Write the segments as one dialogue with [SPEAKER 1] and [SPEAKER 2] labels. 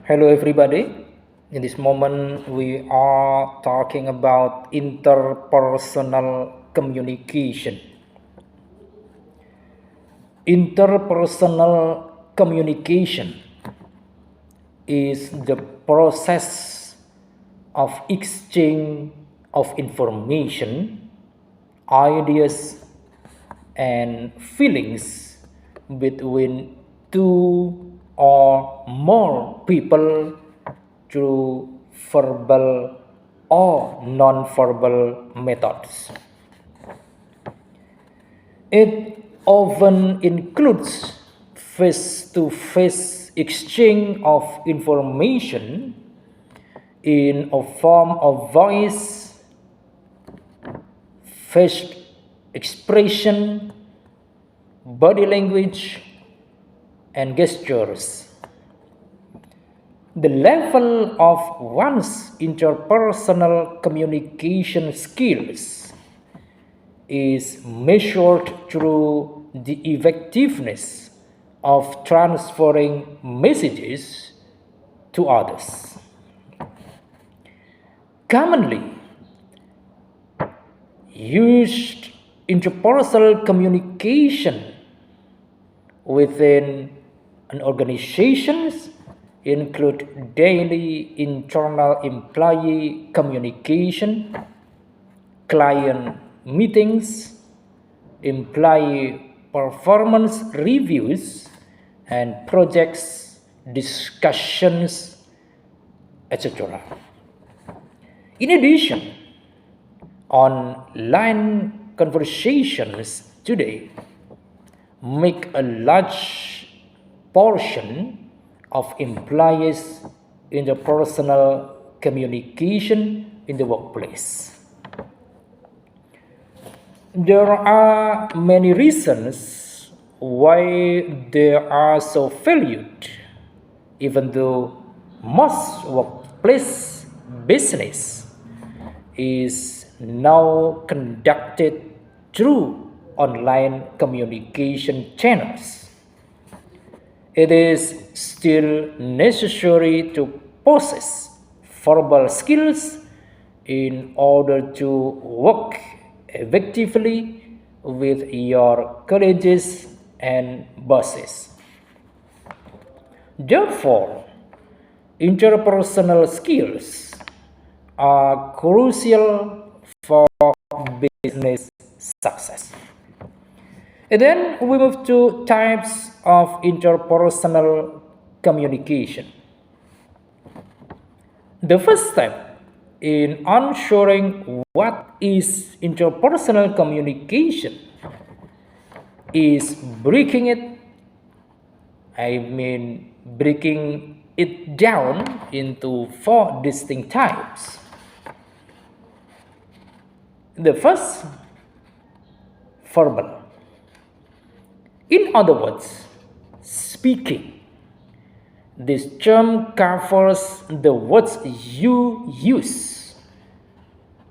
[SPEAKER 1] Hello, everybody. In this moment, we are talking about interpersonal communication. Interpersonal communication is the process of exchange of information, ideas, and feelings between two or more people through verbal or non-verbal methods. It often includes face-to-face exchange of information in a form of voice, face expression, body language, and gestures. The level of one's interpersonal communication skills is measured through the effectiveness of transferring messages to others. Commonly used interpersonal communication within an organization include daily internal employee communication, client meetings, employee performance reviews, and projects discussions, etc. In addition, online conversations today make a large portion of employees' interpersonal communication in the workplace. There are many reasons why they are so valued, even though most workplace business is now conducted through online communication channels. It is still necessary to possess verbal skills in order to work effectively with your colleagues and bosses. Therefore, interpersonal skills are crucial for business success. And then we move to types of interpersonal communication. The first step in ensuring what is interpersonal communication is breaking it down into four distinct types. The first, verbal. In other words, speaking. This term covers the words you use,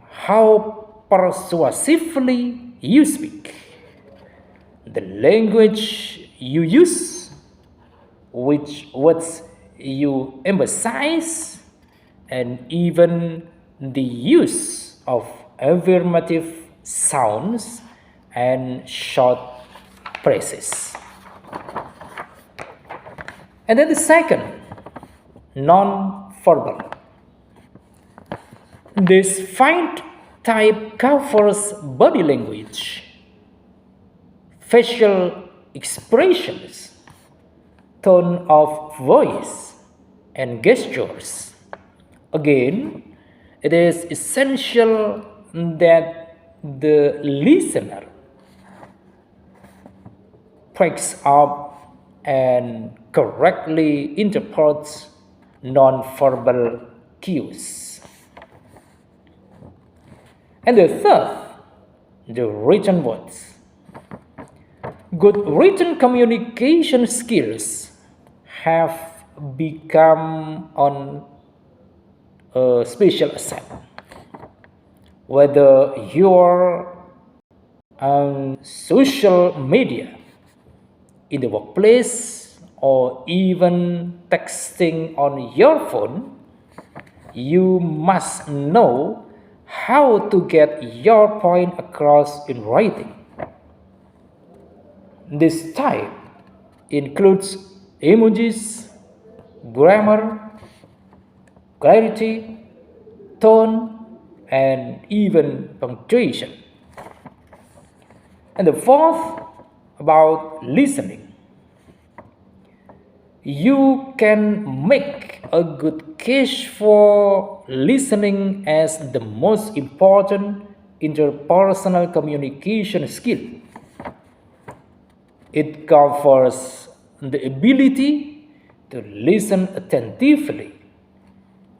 [SPEAKER 1] how persuasively you speak, the language you use, which words you emphasize, and even the use of affirmative sounds and short phrases. And then the second, non-verbal. This fifth type covers body language, facial expressions, tone of voice, and gestures. Again, it is essential that the listener picks up and correctly interprets non-verbal cues. And the third, the written words. Good written communication skills have become a special asset. Whether you're on social media, in the workplace, or even texting on your phone, you must know how to get your point across in writing. This type includes emojis, grammar, clarity, tone, and even punctuation. And the fourth, about listening. You can make a good case for listening as the most important interpersonal communication skill. It covers the ability to listen attentively,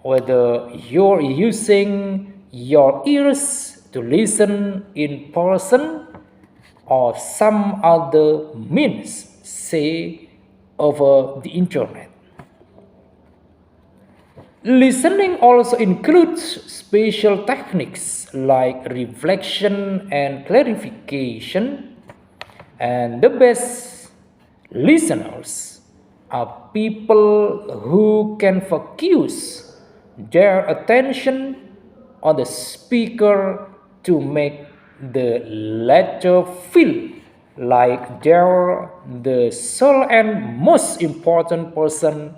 [SPEAKER 1] whether you're using your ears to listen in person or some other means, say over the internet. Listening also includes special techniques like reflection and clarification, and the best listeners are people who can focus their attention on the speaker to make the latter feel like they're the sole and most important person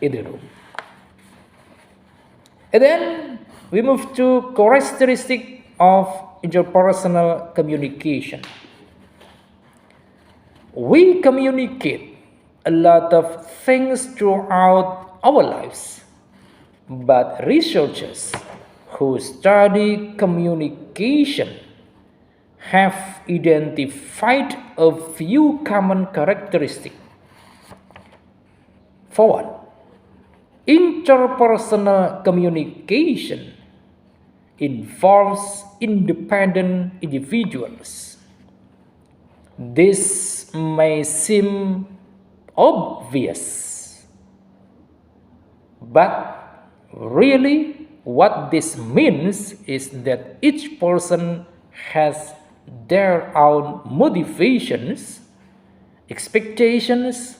[SPEAKER 1] in the room. And then we move to characteristic of interpersonal communication. We communicate a lot of things throughout our lives, but researchers who study communication have identified a few common characteristics. For one, interpersonal communication involves independent individuals. This may seem obvious, but really what this means is that each person has their own motivations, expectations,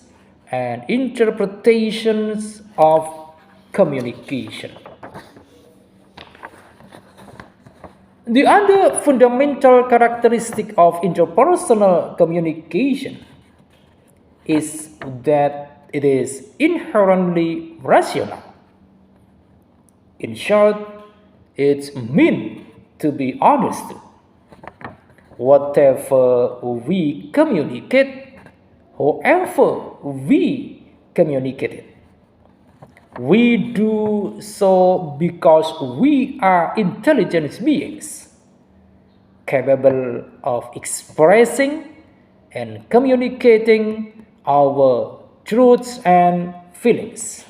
[SPEAKER 1] and interpretations of communication. The other fundamental characteristic of interpersonal communication is that it is inherently rational. In short, it's meant to be honest. Whatever we communicate, however we communicate it, we do so because we are intelligent beings, capable of expressing and communicating our truths and feelings.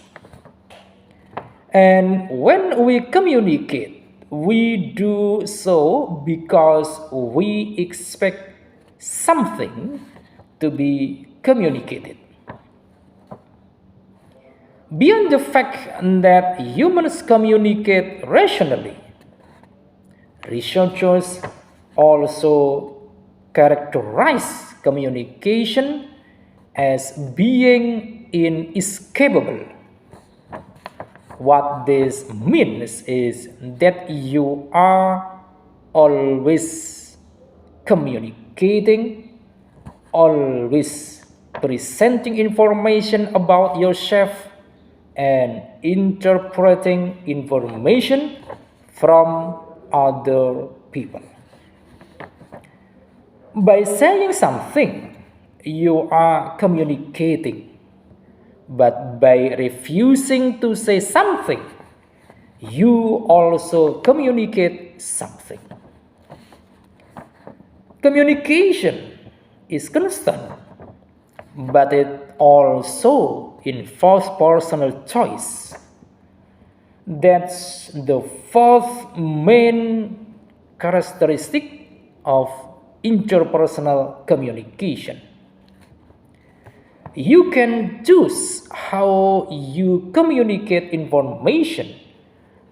[SPEAKER 1] And when we communicate, we do so because we expect something to be communicated. Beyond the fact that humans communicate rationally, researchers also characterize communication as being inescapable. What this means is that you are always communicating, always presenting information about yourself, and interpreting information from other people. By saying something, you are communicating. But by refusing to say something, you also communicate something. Communication is constant, but it also involves personal choice. That's the fourth main characteristic of interpersonal communication. You can choose how you communicate information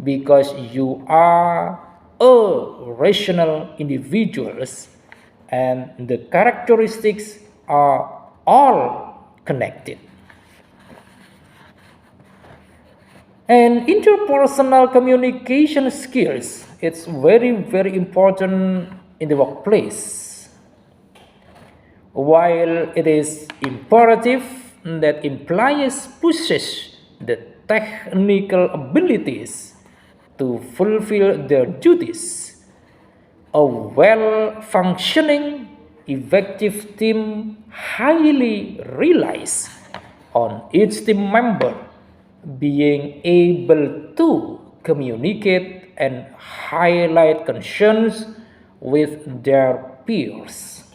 [SPEAKER 1] because you are a rational individuals, and the characteristics are all connected. And interpersonal communication skills, it's very, very important in the workplace. While it is imperative that employees possess the technical abilities to fulfill their duties, a well-functioning, effective team highly relies on each team member being able to communicate and highlight concerns with their peers.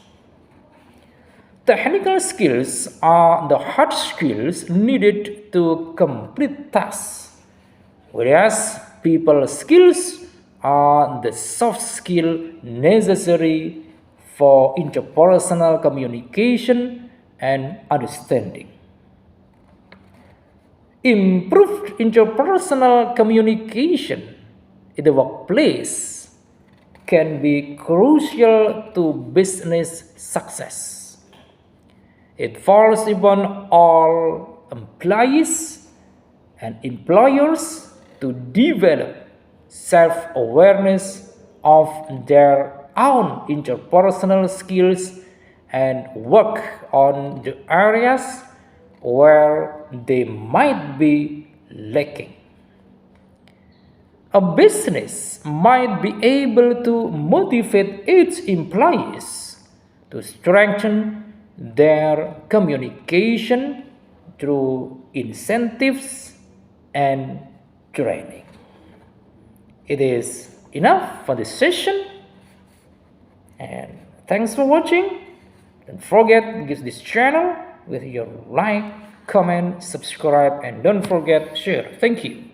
[SPEAKER 1] Technical skills are the hard skills needed to complete tasks, whereas people skills are the soft skill necessary for interpersonal communication and understanding. Improved interpersonal communication in the workplace can be crucial to business success. It falls upon all employees and employers to develop self-awareness of their own interpersonal skills and work on the areas where they might be lacking. A business might be able to motivate its employees to strengthen their communication through incentives and training. It is enough for this session, and thanks for watching. Don't forget to give this channel with your like, comment, subscribe, and don't forget share. Thank you.